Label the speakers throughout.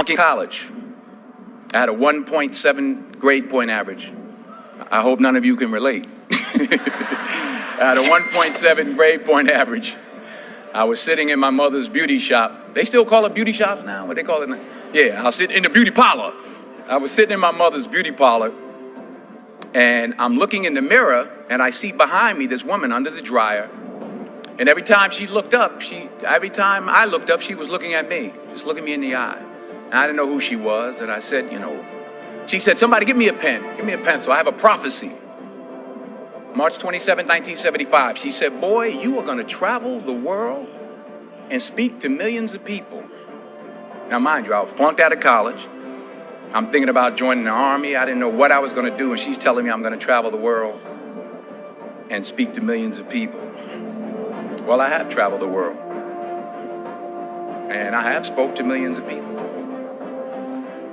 Speaker 1: in college. I had a 1.7 grade point average. I hope none of you can relate. I had a 1.7 grade point average. I was sitting in my mother's beauty shop. They still call it beauty shops now? What they call it now? Yeah, I'll sit in the beauty parlor. I was sitting in my mother's beauty parlor, and I'm looking in the mirror, and I see behind me this woman under the dryer. And every time I looked up, she was looking at me, just looking me in the eye. And I didn't know who she was, and I said, she said, somebody give me a pen, give me a pencil. I have a prophecy. March 27, 1975, she said, boy, you are gonna travel the world and speak to millions of people. Now, mind you, I was flunked out of college. I'm thinking about joining the army. I didn't know what I was gonna do, and she's telling me I'm gonna travel the world and speak to millions of people. Well, I have traveled the world, and I have spoke to millions of people.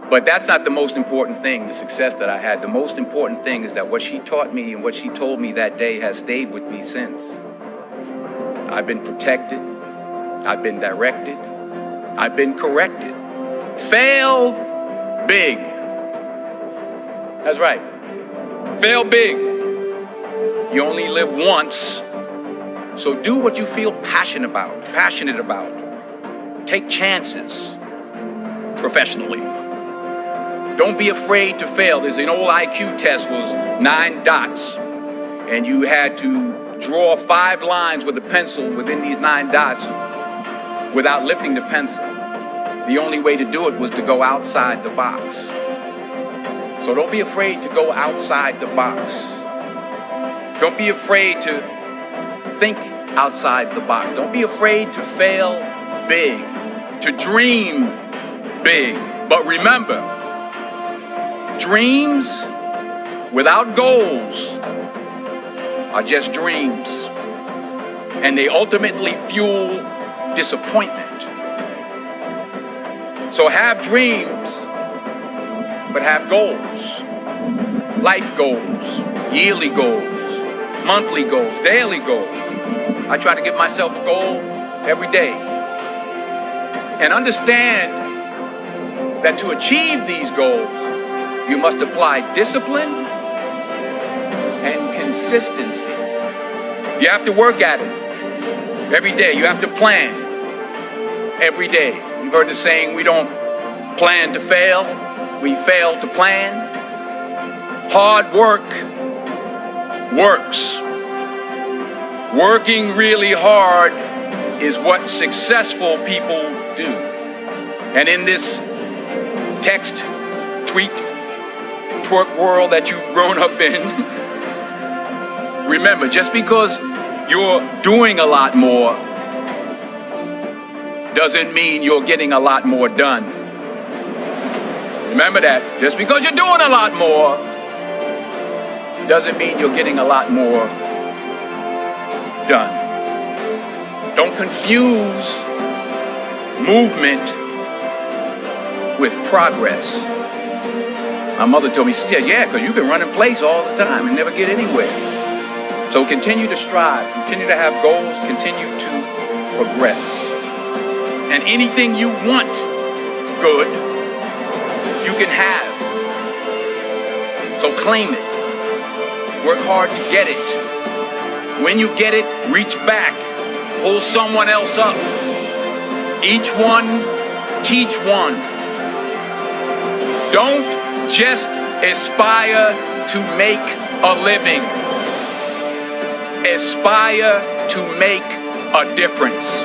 Speaker 1: But that's not the most important thing, the success that I had. The most important thing is that what she taught me and what she told me that day has stayed with me since. I've been protected. I've been directed. I've been corrected. Fail big. That's right. Fail big. You only live once. So do what you feel passionate about. Take chances professionally. Don't be afraid to fail. There's an old IQ test, was 9 dots, and you had to draw 5 lines with a pencil within these 9 dots without lifting the pencil. The only way to do it was to go outside the box. So don't be afraid to go outside the box. Don't be afraid to think outside the box. Don't be afraid to fail big, to dream big. But remember, dreams without goals are just dreams, and they ultimately fuel disappointment. So have dreams, but have goals. Life goals, yearly goals, monthly goals, daily goals. I try to give myself a goal every day. And understand that to achieve these goals, you must apply discipline and consistency. You have to work at it every day. You have to plan every day. You've heard the saying, we don't plan to fail, we fail to plan. Hard work works. Working really hard is what successful people do. And in this text, tweet, twerk world that you've grown up in, remember, just because you're doing a lot more doesn't mean you're getting a lot more done. Remember that. Just because you're doing a lot more doesn't mean you're getting a lot more done. Don't confuse movement with progress. My mother told me, she said, yeah, because you can run in place all the time and never get anywhere. So continue to strive, continue to have goals, continue to progress. And anything you want good, you can have. So claim it. Work hard to get it. When you get it, reach back. Pull someone else up. Each one, teach one. Don't just aspire to make a living. Aspire to make a difference.